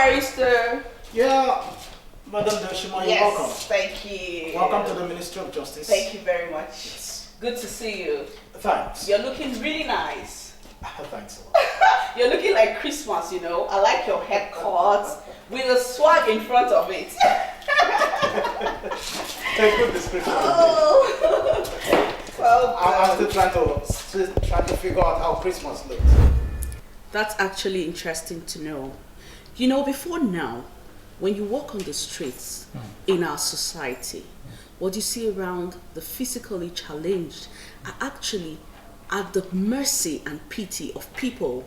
barrister. Yeah, Madam Doshima, you're welcome. Thank you. Welcome to the Ministry of Justice. Thank you very much. Yes. Good to see you. Thanks. You're looking really nice. Thanks a lot. You're looking like Christmas, you know. I like your haircut with a swag in front of it. A good description. Oh. Well, I'm still trying to figure out how Christmas looks. that's actually interesting to know. You know, before now, when you walk on the streets in our society, what you see around the physically challenged are actually at the mercy and pity of people.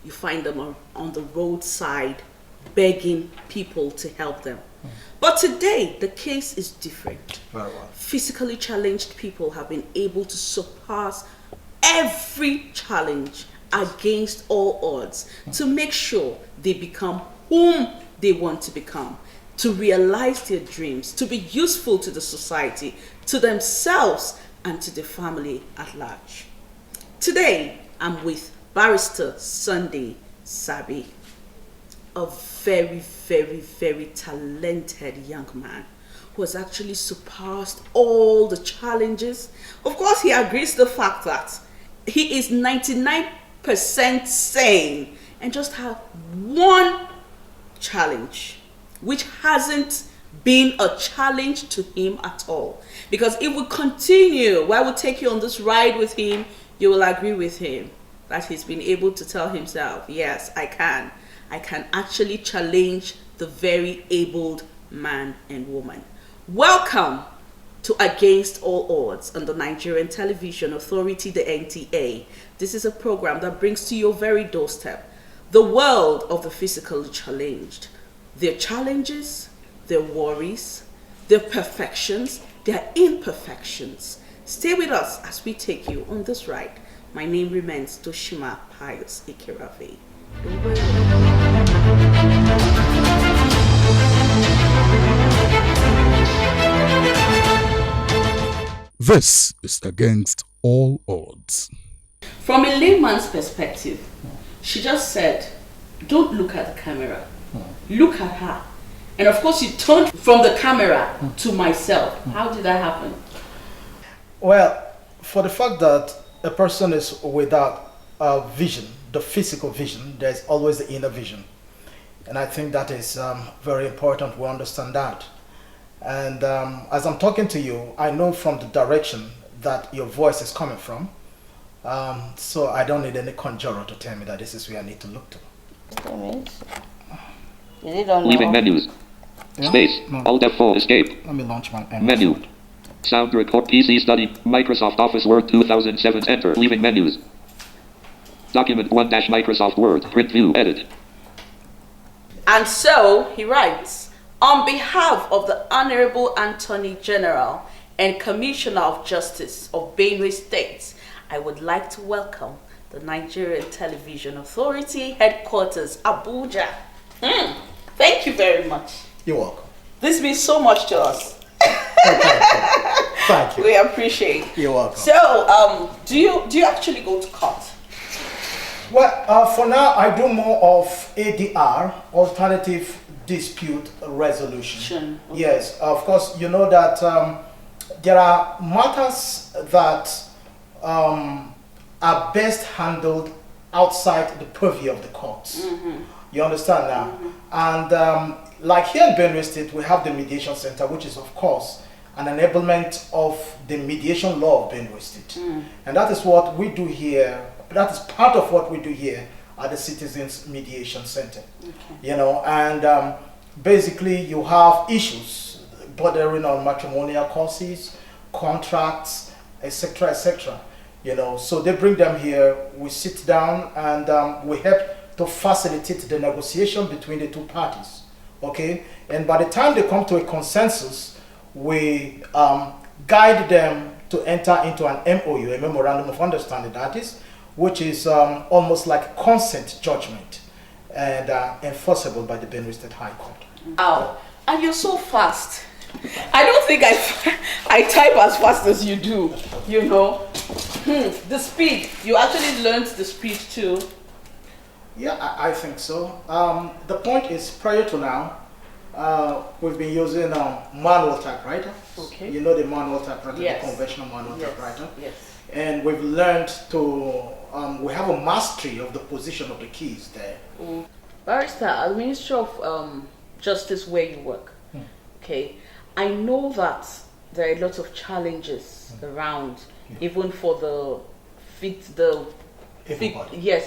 You find them on the roadside begging people to help them. But today, the case is different. Very well. Physically challenged people have been able to surpass every challenge against all odds to make sure they become whom they want to become, to realize their dreams, to be useful to the society, to themselves, and to the family at large. Today, I'm with Barrister Sunday Sabi, a very, very, very talented young man who has actually surpassed all the challenges. Of course, he agrees to the fact that he is 99% sane and just have one challenge, which hasn't been a challenge to him at all. Because if we continue, while we take you on this ride with him, you will agree with him that he's been able to tell himself, yes, I can actually challenge the very abled man and woman. Welcome to Against All Odds on the Nigerian Television Authority, the NTA. This is a program that brings to your very doorstep the world of the physically challenged, their challenges, their worries, their perfections, their imperfections. Stay with us as we take you on this ride. My name remains Toshima Pius Ikeravi. Don't worry. This is Against All Odds. From a layman's perspective, she just said, don't look at the camera. Look at her. And of course, you turned from the camera to myself. How did that happen? Well, for the fact that a person is without vision, the physical vision, there's always the inner vision. And I think that is very important. We understand that. And as I'm talking to you, I know from the direction that your voice is coming from. So I don't need any conjurer to tell me that this is where I need to look to. Leaving menus. Yeah? Space. No. Alt F4 escape. Let me launch my Menu. Word. Sound record PC study. Microsoft Office Word 2007. Enter. Leaving menus. Document 1 Microsoft Word. Print view. Edit. And so he writes, on behalf of the Honorable Attorney General and Commissioner of Justice of Benue State, I would like to welcome the Nigerian Television Authority headquarters, Abuja. Thank you very much. You're welcome. This means so much to us. Thank you. We appreciate. You're welcome. So, do you actually go to court? Well, for now, I do more of ADR, Alternative Dispute Resolution. Okay. Yes, of course, you know that there are matters that are best handled outside the purview of the courts. You understand now? And like here in Benue State, we have the Mediation Center, which is, of course, an enablement of the mediation law of Benue State. And that is what we do here. That is part of what we do here at the Citizens Mediation Center. You know, and basically you have issues bordering on matrimonial causes, contracts, etc., etc. You know, so they bring them here, we sit down, and we help to facilitate the negotiation between the two parties. Okay, and by the time they come to a consensus, we guide them to enter into an MOU, a Memorandum of Understanding, that is, which is almost like consent judgment and enforceable by the Benue State High Court. Wow, and you're so fast. I don't think I type as fast as you do, you know. The speed, you actually learned the speed too. Yeah, I think so. The point is, prior to now, we've been using manual typewriter. Okay. You know the manual typewriter, Yes. the conventional manual Yes. typewriter. Yes. And we've learned to, we have a mastery of the position of the keys there. Barrister, as Minister of Justice where you work, okay, I know that there are a lot of challenges around, even for the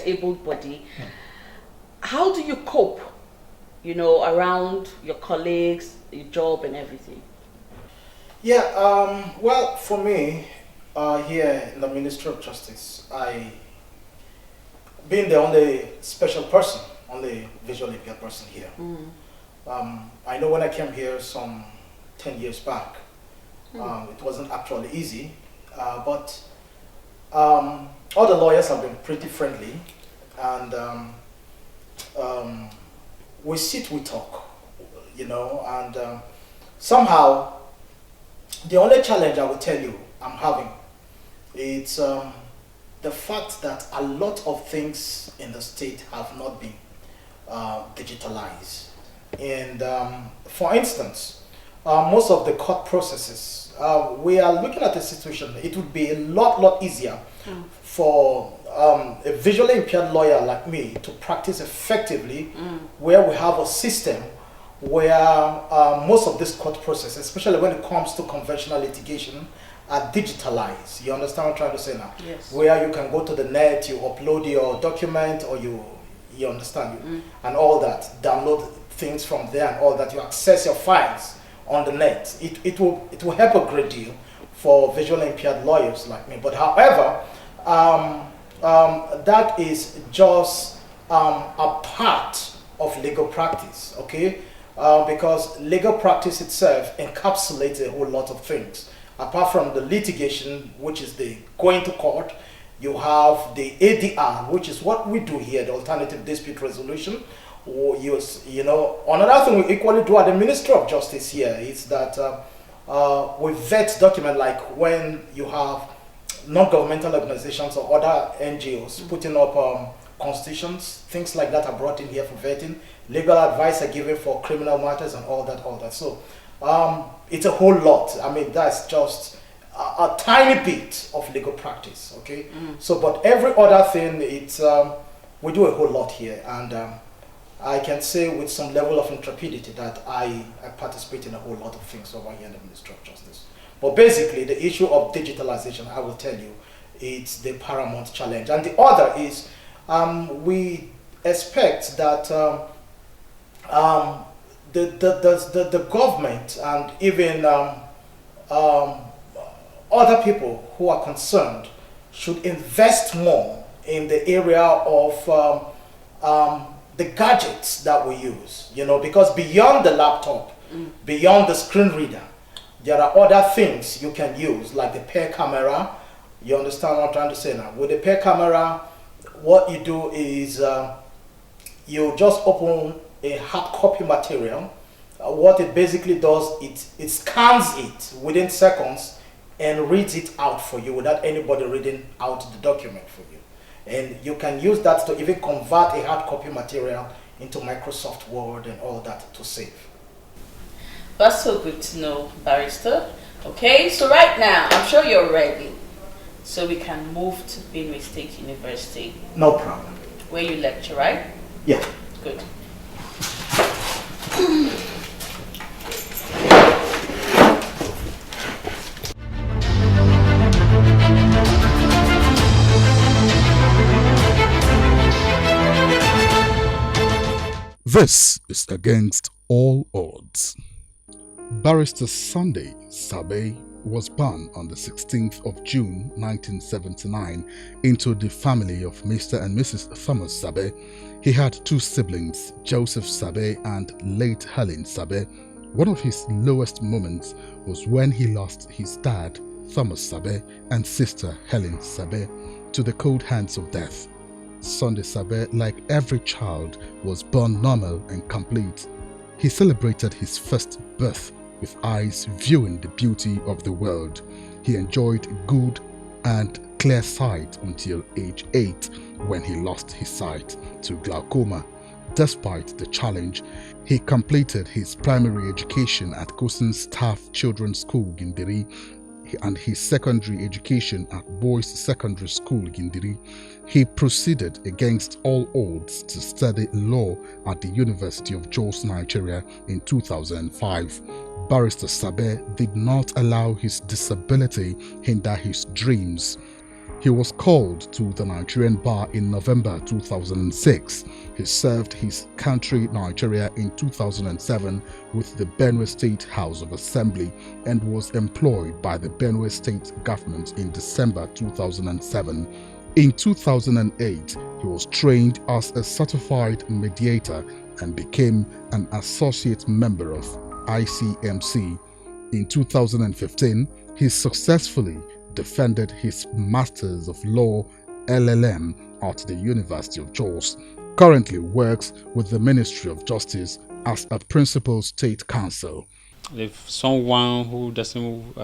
able body. How do you cope, around your colleagues, your job and everything? Yeah, well, for me, here in the Ministry of Justice, being the only special person, only visually impaired person here. I know when I came here some 10 years back, it wasn't actually easy, but all the lawyers have been pretty friendly, and we sit, we talk, and somehow the only challenge I will tell you I'm having is the fact that a lot of things in the state have not been digitalized. And for instance, most of the court processes, we are looking at a situation, it would be a lot easier for a visually impaired lawyer like me to practice effectively, where we have a system where most of this court process, especially when it comes to conventional litigation, are digitalized. You understand what I'm trying to say now? Yes. Where you can go to the net, you upload your document, or you understand, and all that, download things from there and all that, you access your files on the net. It will help a great deal for visually impaired lawyers like me. But however, that is just a part of legal practice, okay? Because legal practice itself encapsulates a whole lot of things. Apart from the litigation, which is the going to court, you have the ADR, which is what we do here, the alternative dispute resolution. Or another thing we equally do at the Ministry of Justice here is that we vet document, like when you have non-governmental organizations or other NGOs putting up constitutions, things like that are brought in here for vetting. Legal advice are given for criminal matters and all that. So it's a whole lot. I mean, that's just a tiny bit of legal practice, okay? So, but every other thing, it's we do a whole lot here, and I can say with some level of intrepidity that I participate in a whole lot of things over here in the Ministry of Justice. But basically, the issue of digitalization, I will tell you, it's the paramount challenge. And the other is we expect that the government and even other people who are concerned should invest more in the area of the gadgets that we use, because beyond the laptop, beyond the screen reader, there are other things you can use, like the pair camera. You understand what I'm trying to say now? With the pair camera, what you do is you just open a hard copy material. What it basically does, it scans it within seconds and reads it out for you without anybody reading out the document for you. And you can use that to even convert a hard copy material into Microsoft Word and all that to save. That's so good to know, Barrister. Okay, so right now, I'm sure you're ready. So we can move to Benue State University. No problem. Where you lecture, right? Yeah. Good. This is Against All Odds. Barrister Sunday Sabe was born on the 16th of June 1979 into the family of Mr. and Mrs. Thomas Sabe. He had two siblings, Joseph Sabe and late Helen Sabe. One of his lowest moments was when he lost his dad, Thomas Sabe, and sister Helen Sabe to the cold hands of death. Sunday Sabe, like every child, was born normal and complete. He celebrated his first birth with eyes viewing the beauty of the world. He enjoyed good and clear sight until age 8 when he lost his sight to glaucoma. Despite the challenge, he completed his primary education at Gosen Staff Children's School, Gindiri, and his secondary education at Boys Secondary School, Gindiri. He proceeded against all odds to study law at the University of Jos, Nigeria in 2005. Barrister Sabe did not allow his disability hinder his dreams. He was called to the Nigerian bar in November 2006. He served his country, Nigeria, in 2007 with the Benue State House of Assembly and was employed by the Benue State government in December 2007. In 2008, he was trained as a certified mediator and became an associate member of ICMC. In 2015, he successfully defended his Masters of Law LLM at the University of Jos. Currently works with the Ministry of Justice as a principal state counsel. If someone who doesn't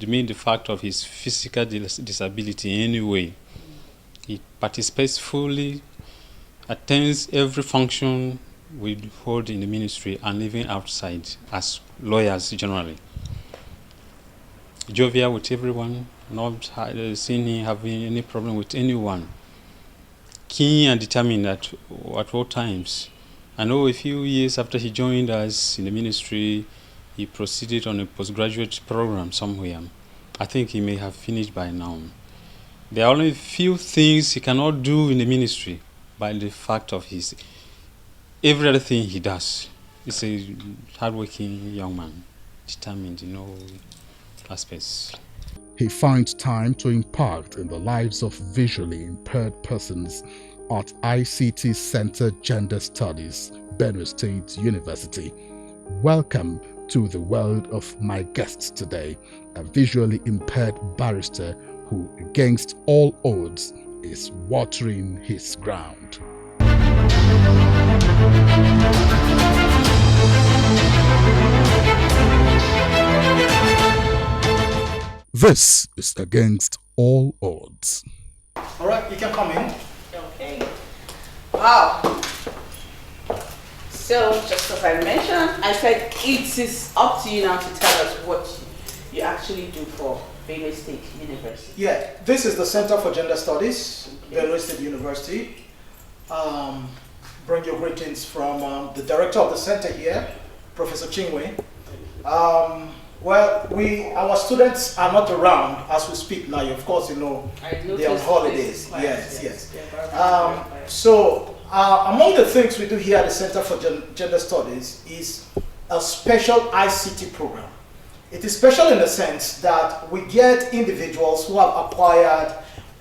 demean the fact of his physical disability in any way, he participates fully, attends every function we hold in the ministry and even outside as lawyers generally. Jovial with everyone, not seeing him having any problem with anyone. Keen and determined at all times. I know a few years after he joined us in the ministry, he proceeded on a postgraduate program somewhere. I think he may have finished by now. There are only a few things he cannot do in the ministry by the fact of his every other thing he does. He's a hardworking young man, determined in all aspects. He finds time to impact in the lives of visually impaired persons at ICT Center Gender Studies, Benue State University. Welcome to the world of my guests today, a visually impaired barrister who, against all odds, is watering his ground. This is Against All Odds. All right, you can come in. Okay. Wow. So, just as I mentioned, I said it is up to you now to tell us what you actually do for Benue State University. Yeah, this is the Center for Gender Studies, Benue State University. Bring your greetings from the director of the center here, Professor Chingwe. Well, our students are not around as we speak now. Of course, you know, they're on holidays. Yes. So, among the things we do here at the Center for Gender Studies is a special ICT program. It is special in the sense that we get individuals who have acquired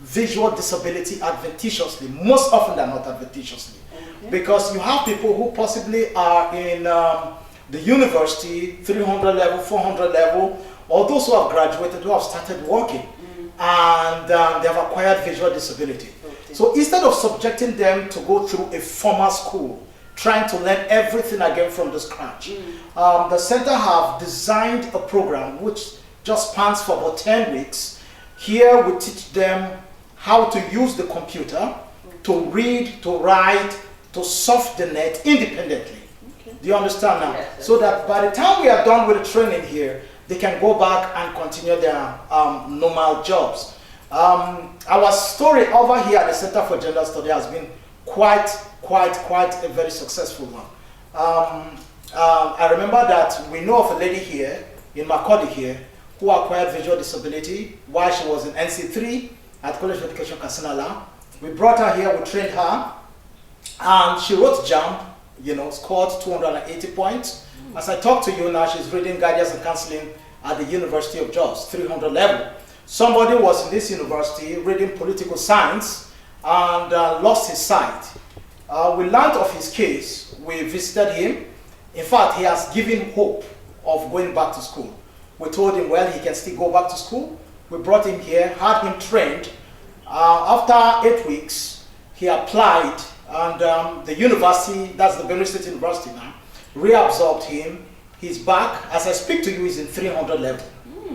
visual disability adventitiously, most often than not adventitiously. Okay. Because you have people who possibly are in the university, 300 level, 400 level, or those who have graduated, who have started working, and they have acquired visual disability. Okay. So instead of subjecting them to go through a formal school, trying to learn everything again from the scratch, the center have designed a program which just spans for about 10 weeks. Here we teach them how to use the computer, to read, to write, to surf the net independently. Do you understand now? Yes, so that by the time we are done with the training here, they can go back and continue their normal jobs. Our story over here at the Center for Gender Study has been quite a very successful one. I remember that we know of a lady here in Makurdi here who acquired visual disability while she was in NC3 at College of Education Kasinala. We brought her here, we trained her, and she wrote JAMB, you know, scored 280 points. As I talk to you now, she's reading guidance and counseling at the University of Jos, 300 level. Somebody was in this university reading political science and lost his sight. We learned of his case, we visited him. In fact, he has given hope of going back to school. We told him, well, he can still go back to school. We brought him here, had him trained. After 8 weeks, he applied, and the university, that's the Benue State University now, reabsorbed him. He's back. As I speak to you, he's in 300 level,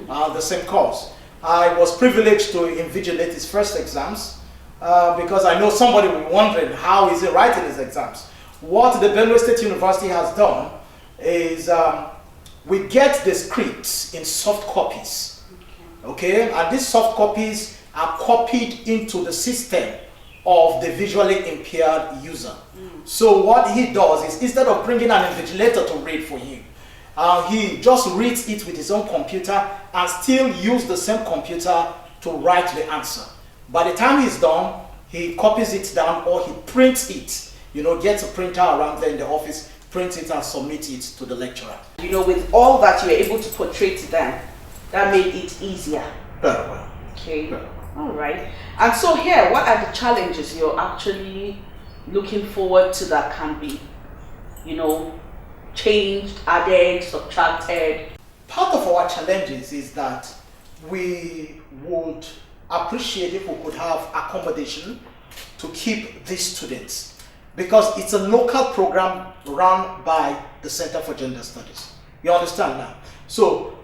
the same course. I was privileged to invigilate his first exams because I know somebody will be wondering how is he writing his exams. What the Benue State University has done is we get the scripts in soft copies, okay? And these soft copies are copied into the system of the visually impaired user. So what he does is, instead of bringing an invigilator to read for him, he just reads it with his own computer and still use the same computer to write the answer. By the time he's done, he copies it down or he prints it. You know, gets a printer around there in the office, print it and submit it to the lecturer. You know, with all that you were able to portray to them, that made it easier. Very well. Okay. Very well. All right. And so here, what are the challenges you're actually looking forward to that can be, you know, changed, added, subtracted? Part of our challenges is that we would appreciate if we could have accommodation to keep these students, because it's a local program run by the Center for Gender Studies. You understand now? So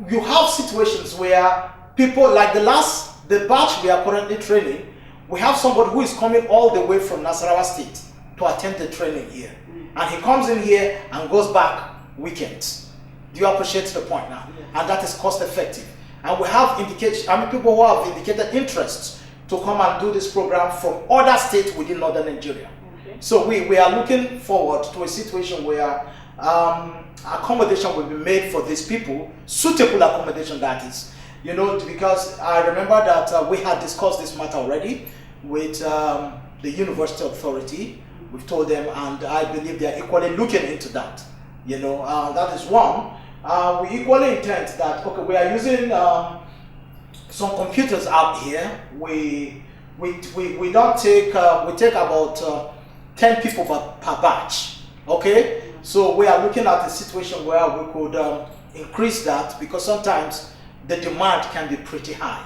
you have situations where people, like the batch we are currently training, we have somebody who is coming all the way from Nasarawa State to attend the training here. And he comes in here and goes back weekends. Do you appreciate the point now? And that is cost effective. And we have people who have indicated interests to come and do this program from other states within northern Nigeria. Okay. So we are looking forward to a situation where accommodation will be made for these people, suitable accommodation that is. You know, because I remember that we had discussed this matter already with the university authority. We've told them, and I believe they are equally looking into that. You know, that is one. We equally intend that, okay, we are using some computers out here. We don't take, we take about 10 people per batch, okay? So we are looking at a situation where we could increase that, because sometimes the demand can be pretty high.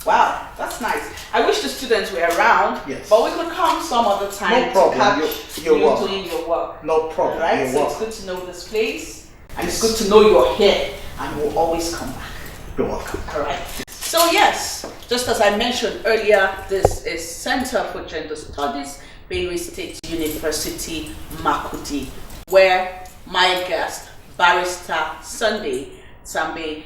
Wow, that's nice. I wish the students were around, yes, but we could come some other time no problem. to catch you're you welcome. doing your work. No problem. Right? You're So welcome. it's good to know this place, and it's good to know you're here, and we'll always come back. You're welcome. All right. So yes, just as I mentioned earlier, this is Center for Gender Studies, Benue State University, Makurdi, where my guest, Barrister Sunday Sambe,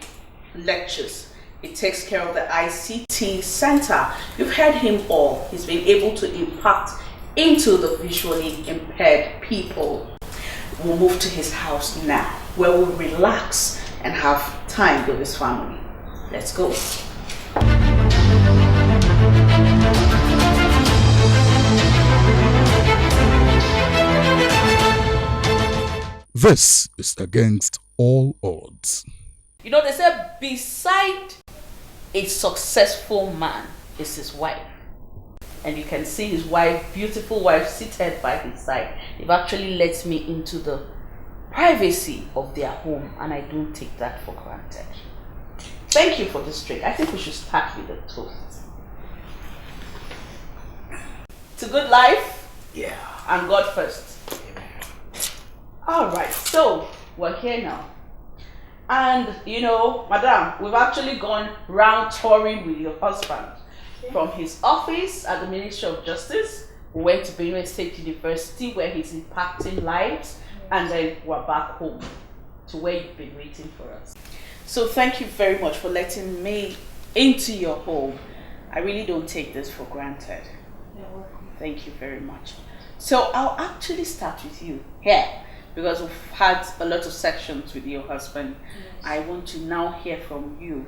lectures. It takes care of the ICT Center. You've heard him all. He's been able to impact into the visually impaired people. We'll move to his house now, where we'll relax and have time with his family. Let's go. This is Against All Odds. You know, they say beside a successful man is his wife. And you can see his wife, beautiful wife, seated by his side. It actually lets me into the privacy of their home, and I don't take that for granted. Thank you for this drink. I think we should start with a toast. To good life, Yeah. and God first. All right, so we're here now. And you know, madam, we've actually gone round touring with your husband. From his office at the Ministry of Justice, we went to Benue State University where he's impacting lives, and then we're back home to where you've been waiting for us. So thank you very much for letting me into your home. I really don't take this for granted. You're welcome. Thank you very much. So I'll actually start with you here, because we've had a lot of sections with your husband. Yes. I want to now hear from you,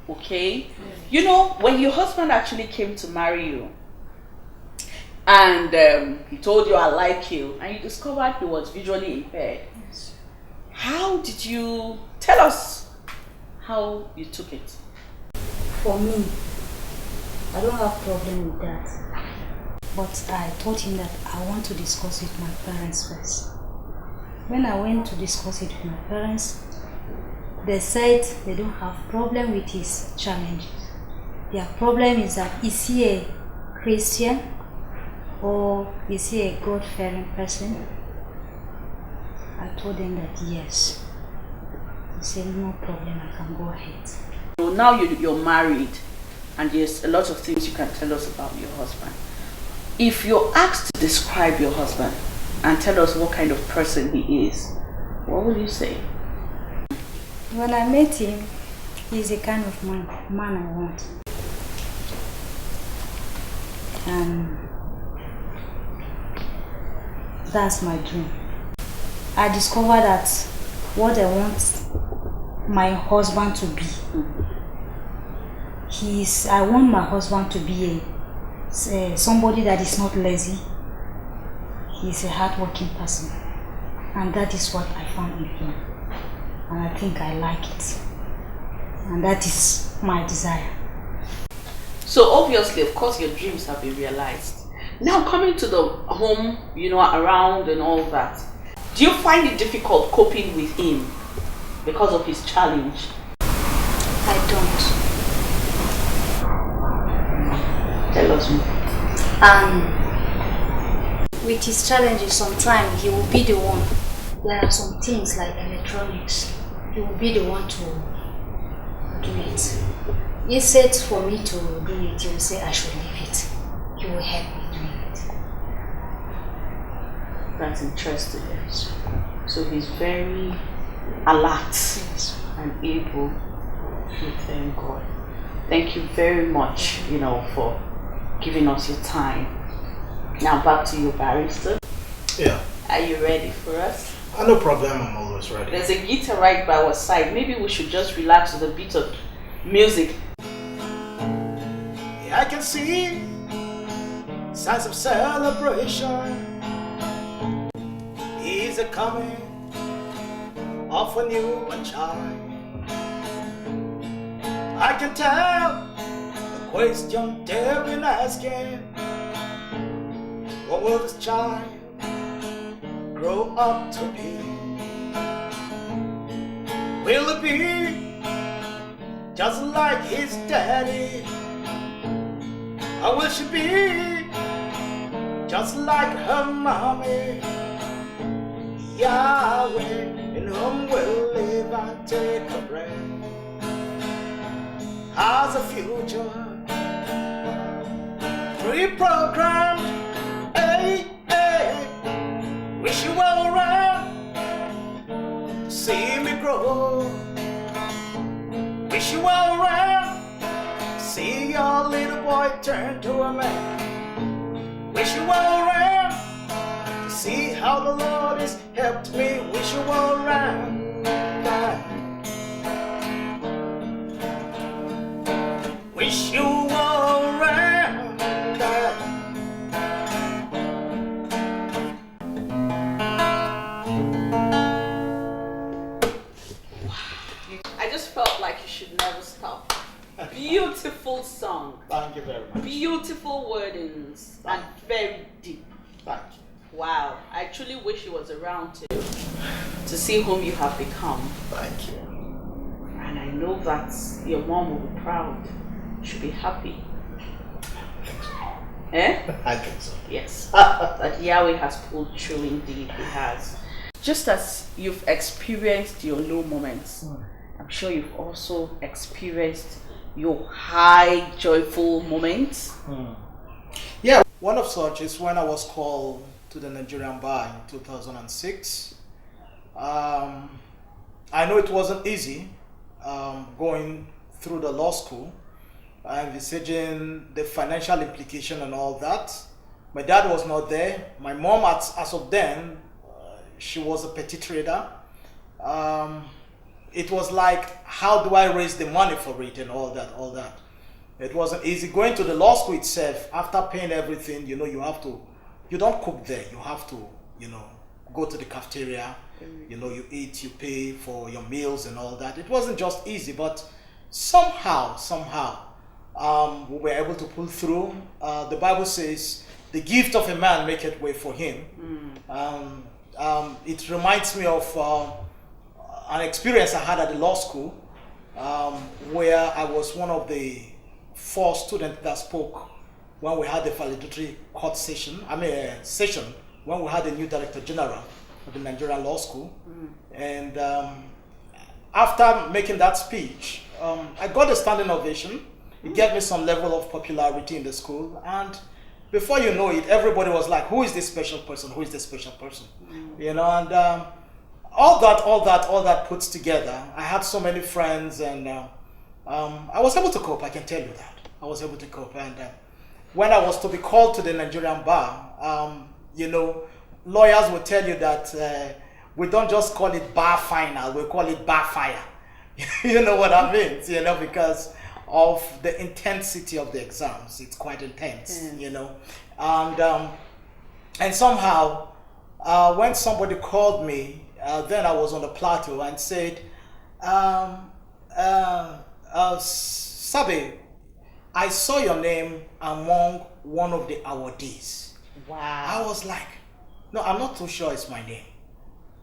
okay? Yes. You know, when your husband actually came to marry you, and he told you I like you, and you discovered he was visually impaired, Yes. how did you, tell us how you took it? For me, I don't have problem with that. But I told him that I want to discuss with my parents first. When I went to discuss it with my parents, they said they don't have problem with his challenges. Their problem is that is he a Christian or is he a God-fearing person? I told them that yes. They said no problem, I can go ahead. Now you're married, and there's a lot of things you can tell us about your husband. If you're asked to describe your husband and tell us what kind of person he is, what will you say? When I met him, he's the kind of man I want. And that's my dream. I discovered that what I want my husband to be, I want my husband to be somebody that is not lazy. He's a hardworking person, and that is what I found in him, and I think I like it, and that is my desire. So obviously, of course, your dreams have been realized. Now coming to the home, around and all that, do you find it difficult coping with him because of his challenge? I don't. Tell us more. With his challenges, sometimes he will be the one. There are some things like electronics. He will be the one to do it. Instead for me to do it, he will say I should leave it. He will help me do it. That's interesting. So he's very alert and able. Thank God. Thank you very much, for giving us your time. Now back to you, barrister. Yeah. Are you ready for us? No problem, I'm always ready. There's a guitar right by our side. Maybe we should just relax to the beat of music. Yeah, I can see signs of celebration. Is a coming of a new child. I can tell the question they've been asking. What will this child grow up to be? Will it be just like his daddy? Or will she be just like her mommy? Yahweh, in whom will live and take a breath, has a future pre-programmed. Hey, hey, wish you were around to see me grow. Wish you were around to see your little boy turn to a man. Wish you were around to see how the Lord has helped me. Wish you were around. Wish you were around. I just felt like you should never stop. Beautiful song. Thank you very much. Beautiful wordings and very deep. Thank you. Wow. I truly wish he was around to see whom you have become. Thank you. And I know that your mom will be proud. She'll be happy. Eh? I think so. Yes. That Yahweh has pulled through indeed. He has. Just as you've experienced your low moments, I'm sure you've also experienced your high, joyful moments. Yeah, one of such is when I was called to the Nigerian bar in 2006. I know it wasn't easy going through the law school, envisaging the financial implication and all that. My dad was not there. My mom, as of then, she was a petty trader. It was like, how do I raise the money for it and all that. It wasn't easy. Going to the law school itself, after paying everything, you don't cook there. You have to, go to the cafeteria, you eat, you pay for your meals and all that. It wasn't just easy, but somehow, we were able to pull through. The Bible says, the gift of a man maketh way for him. It reminds me of an experience I had at the law school, where I was one of the 4 students that spoke when we had the valedictory court session. Session when we had the new Director General of the Nigerian Law School. And after making that speech, I got a standing ovation. It gave me some level of popularity in the school, and before you know it, everybody was like, "Who is this special person? Who is this special person?" You know, and all that put together, I had so many friends, and I was able to cope. I can tell you that I was able to cope. And when I was to be called to the Nigerian bar, you know, lawyers would tell you that we don't just call it bar final; we call it bar fire. You know what I mean? You know, because of the intensity of the exams. It's quite intense, you know. And somehow, when somebody called me, then I was on the plateau and said, Sabe, I saw your name among one of the awardees. Wow. I was like, no, I'm not too sure it's my name.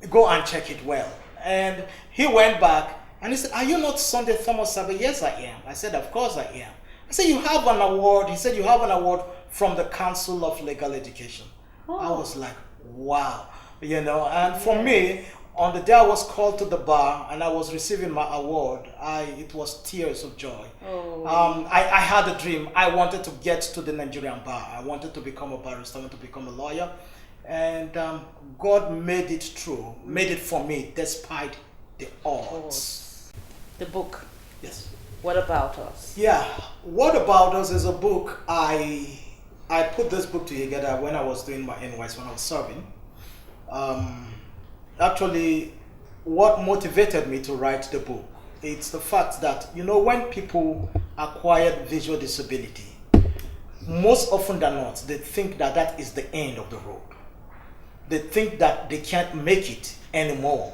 Go and check it well. And he went back and he said, are you not Sunday Thomas Sabe? Yes, I am. I said, of course I am. I said, you have an award. He said, you have an award from the Council of Legal Education. Oh. I was like, wow. You know, and for me, on the day I was called to the bar and I was receiving my award, it was tears of joy. Oh. I had a dream. I wanted to get to the Nigerian bar. I wanted to become a barrister. I wanted to become a lawyer. And God made it true, made it for me despite the odds. The book. Yes. What About Us? Yeah. What About Us is a book. I put this book together when I was doing my NYS, when I was serving. Actually, what motivated me to write the book, it's the fact that, you know, when people acquire visual disability, most often than not, they think that that is the end of the road. They think that they can't make it anymore.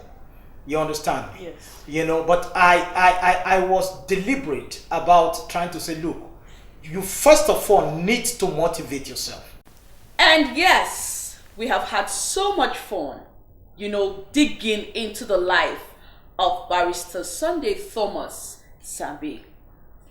You understand me? Yes. You know, but I was deliberate about trying to say, look, you first of all need to motivate yourself. And yes, we have had so much fun, you know, digging into the life of Barrister Sunday Thomas Sabe.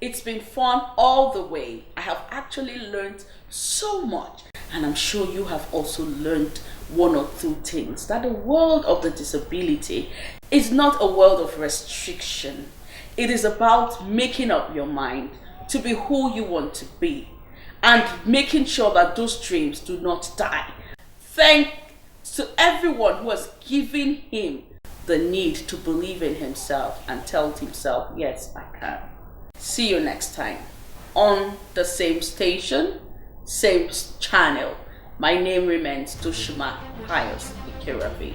It's been fun all the way. I have actually learned so much. And I'm sure you have also learned one or two things. That the world of the disability is not a world of restriction. It is about making up your mind to be who you want to be and making sure that those dreams do not die. Thanks to everyone who has given him the need to believe in himself and tell himself, yes, I can. See you next time on the same station, same channel. My name remains Tushima Pius Ikirabi.